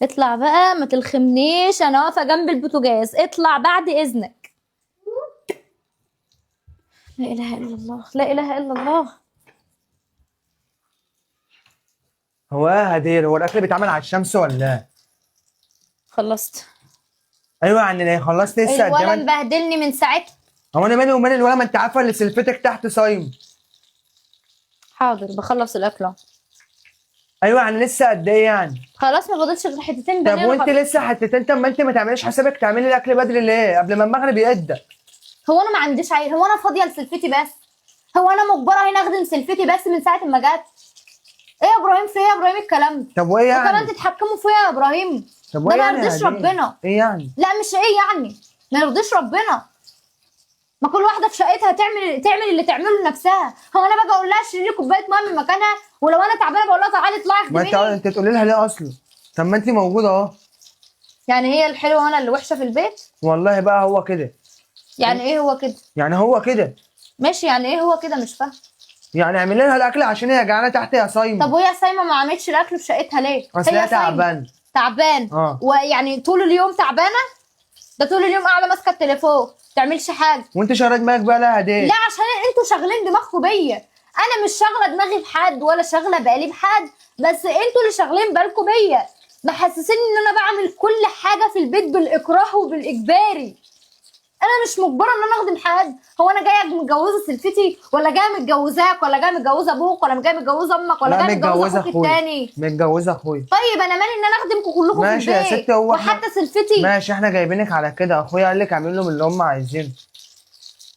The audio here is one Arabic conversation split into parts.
اطلع بقى ما تلخمنيش، انا واقفه جنب البوتاجاز، اطلع بعد اذنك. لا اله الا الله، لا اله الا الله. هو ايه يا هدير؟ هو الاكل بيتعمل على الشمس ولا ايه؟ خلصت. ايوه يعني ايه خلصت لسه قد الولا ما انت؟ مبهدلني من ساعتها. هو انا مالي ومال الولا؟ ما انت عارفه اللي سلفتك تحت صايم. حاضر بخلص الاكل اهو. ايوه يعني لسه قد ايه يعني؟ خلاص ما فاضلش غير حتتين طب بانيه وانت لسه حتتين؟ طب ما انت ما تعمليش حسابك تعملي الاكل بدري ليه؟ قبل ما المغرب يقدم. هو انا ما عنديش عيل؟ هو انا فاضيه لسلفتي بس؟ هو انا مجبره هنا اخدم سلفتي بس من ساعه ما جت؟ ايه يا ابراهيم؟ في ايه يا ابراهيم الكلام ده؟ طب وايه وكمان يعني؟ تتحكموا فيا يا ابراهيم؟ طب ده وايه ما يعني يا يرضيش هدير؟ ربنا. ايه يعني؟ لا مش ايه يعني، ما يرضيش ربنا. ما كل واحده في شقتها تعمل اللي تعمله لنفسها. هو انا باجي اقول لها اشيلي لي كوبايه ميه من مكانها؟ ولو انا تعبانه بقول لها تعالي اطلعي ما انت اخدميني؟ انت تقولي لها ليه اصلا؟ طب ما انت موجوده اهو. يعني هي الحلوه وانا اللي وحشه في البيت؟ والله بقى هو كده. يعني ايه هو كده؟ يعني هو كده. ماشي، يعني ايه هو كده؟ مش فاهم. يعني اعملي لها الاكل عشان هي جعانه تحت يا صايمه. طب وهي صايمه ما عملتش الاكل في شقتها ليه؟ اصل هي هي صايمه. تعبانه. تعبان. اه. ويعني طول اليوم تعبانه؟ ده طول اليوم قاعده ماسكه التليفون ما تعملش حاجه. وانت شغاله دماغك بقى لها هديه؟ لا عشان انتوا شاغلين دماغكم بيا. انا مش شاغله دماغي بحد ولا شاغله بالي بحد، بس انتوا اللي شاغلين بالكم بيا، محسسين ان انا بعمل كل حاجه في البيت بالاكراه وبالاجباري. انا مش مجبره ان انا اخدم حد. هو انا جايه متجوزه سلفتي، ولا جايه متجوزاك، ولا جايه متجوزه ابوك، ولا جايه متجوزه امك، ولا لا جايه متجوزه متجوزه اخوك اخويا. التاني؟ متجوزه اخويا. طيب انا مالي ان انا اخدمكم كلكم في ماشي يا البيت، ستي. هو احنا وحتى سلفتي؟ ماشي احنا جايبينك على كده. اخويا قال لك اعمل لهم اللي هم عايزينه.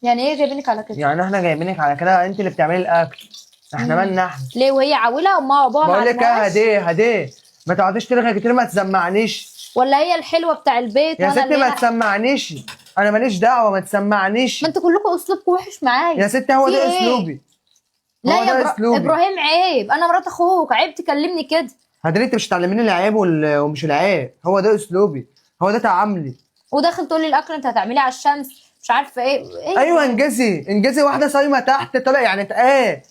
يعني ايه جايبينك على كده؟ يعني احنا جايبينك على كده، انت اللي بتعملي الاكل. احنا مالنا احنا؟ ليه وهي عاوله امها وابوها ما بقول لك ايه علموهاش؟ هديه هديه. ما تقعديش ترغي كتير، ما تسمعنيش. ولا هي الحلوه بتاع البيت يا وانا ستي اللي ما هنا؟ تسمعنيش. انا ماليش دعوه، ما تسمعنيش. ما انتوا كلكم اسلوبكم وحش معايا. يا ستي هو في ده ايه؟ اسلوبي. لا هو يا ده اسلوبي. ابراهيم عيب، انا مرات اخوك، عيب تكلمني كده. هدري انت مش تعلميني العيب ومش العيب. هو ده اسلوبي. هو ده تعاملي. وداخل تقول لي الاكل انت هتعمليه على الشمس، مش عارفه ايه. ايوه انجزي انجزي. واحده صايمه تحت طلع يعني ايه؟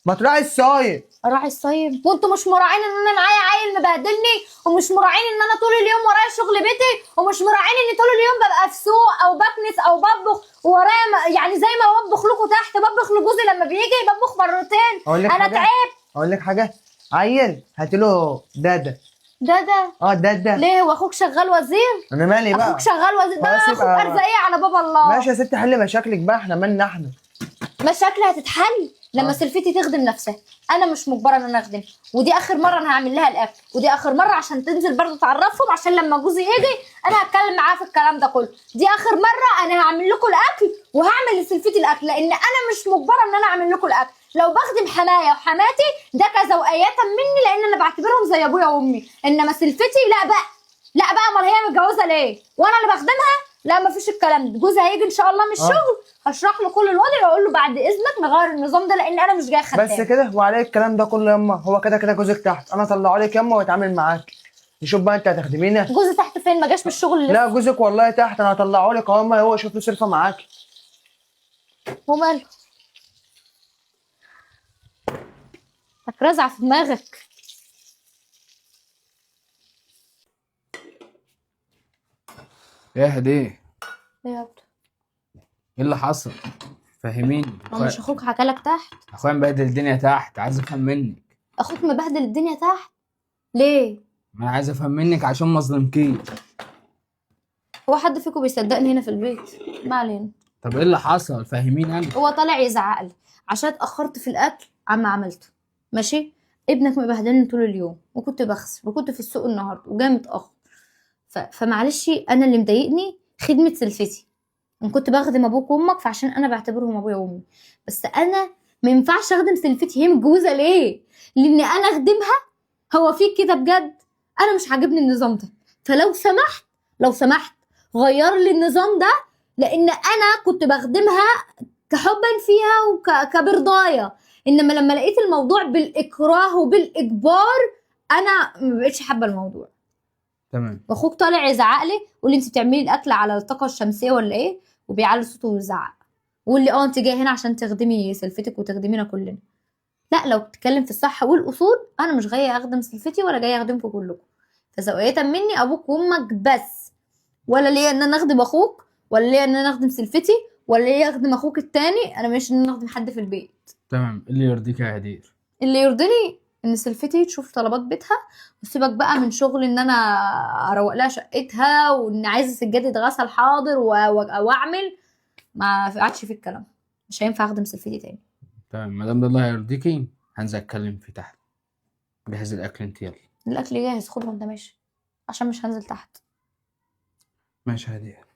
ما تراعي الصايم. اروح الصيف وانتوا مش مراعين ان انا معايا عيل مبهدلني، ومش مراعين ان انا طول اليوم ورايا شغل بيتي، ومش مراعين ان طول اليوم ببقى في سوق او بكنس او بطبخ ورايا يعني زي ما بطبخ لكم تحت بطبخ لجوزي لما بيجي بطبخ مرتين. اقول لك انا حاجه. تعبت. اقول لك حاجه. عيل هات له دادا. ده اه دادا. ليه؟ واخوك شغال وزير؟ انا مالي بقى؟ اخوك شغال وزير ده؟ خلاص اخوك يبقى. ارزاقيه على باب الله. ماشي يا ستي حلي مشاكلك بقى. احنا مالنا احنا؟ مشاكل هتتحل لما سلفتي تخدم نفسها. انا مش مجبره ان انا اخدم، ودي اخر مره انا هعمل لها الاكل، ودي اخر مره عشان تنزل برضو تعرفهم، عشان لما جوزي يجي انا هتكلم معاه في الكلام ده كله. دي اخر مره انا هعمل لكم الاكل وهعمل لسلفتي الاكل، لان انا مش مجبره ان انا اعمل لكم الاكل. لو بخدم حمايا وحماتي ده كذوقية مني، لان انا بعتبرهم زي ابويا وامي. انما سلفتي لا بقى، لا بقى. امال هي متجوزه ليه وانا اللي بخدمها؟ لا مفيش الكلام ده. جوزي هيجي ان شاء الله من الشغل، هشرح له كل الوضع واقول له بعد اذنك نغير النظام ده، لان انا مش جايه خدام. بس كده وعليه الكلام ده كله يما؟ هو كده كده جوزك تحت. انا اطلعه لك يما واتعامل معاك. نشوف بقى انت هتخدمينا. جوزي تحت فين؟ ما جاش من الشغل لسه. لا جوزك والله تحت. انا هطلعه لك اهو يما. هو شوف له صرفه معاك. وماله؟ رازعه في دماغك. ايه هديه؟ ايه يا عبد؟ ايه اللي حصل؟ فهميني. هو مش اخوك حكالك تحت؟ اخويا مبهدل الدنيا تحت، عايز افهم منك. اخوك مبهدل الدنيا تحت ليه؟ ما انا عايز افهم منك عشان ما اظلمكيش. هو حد فيكم بيصدقني هنا في البيت؟ ما علينا. طب ايه اللي حصل؟ فهميني انا. هو طالع يزعق لي عشان اتاخرت في الاكل عما عملته. ماشي. ابنك مبهدلني طول اليوم، وكنت بغسل، وكنت في السوق النهارده وجاي متاخر. فمعلش انا اللي مضايقني خدمه سلفتي. ان كنت بخدم ابوك وامك فعشان انا بعتبرهم ابويا وامي، بس انا ما ينفعش اخدم سلفتي. هي متجوزه ليه؟ لان انا اخدمها؟ هو في كده بجد؟ انا مش عاجبني النظام ده. فلو سمحت لو سمحت غير لي النظام ده، لان انا كنت بخدمها كحبا فيها وكبرضايه. انما لما لقيت الموضوع بالاكراه وبالاجبار انا ما بقتش حابه الموضوع. تمام. واخوك طالع يزعق لي واللي انت بتعملي الاكل على الطاقه الشمسيه ولا ايه، وبيعلي صوته ويزعق، واللي انت جايه هنا عشان تخدمي سلفتك وتخدمينا كلنا. لا لو بتتكلم في الصح والاصول انا مش جايه اخدم سلفتي ولا جايه اخدمكم كلكم. فزاوية مني ابوك وامك بس، ولا ليا ان انا اخدم اخوك، ولا ليا ان انا اخدم سلفتي، ولا ليا اخدم اخوك التاني. انا مش ان انا اخدم حد في البيت. تمام، اللي يرضيك يا هدير. اللي يرضيني ان سلفتي تشوف طلبات بيتها، وسيبك بقى من شغل ان انا اروق لها شقتها، وان عايزه سجاده يتغسل حاضر واعمل. ما عادش في الكلام. مش هينفع اخدم سلفتي تاني. تمام، ما دام ده الله يرضيكي هنزل اتكلم في تحت. جهز الاكل انت، يلا. الاكل جاهز، خده وانت ماشي، عشان مش هنزل تحت. ماشي يا هدير.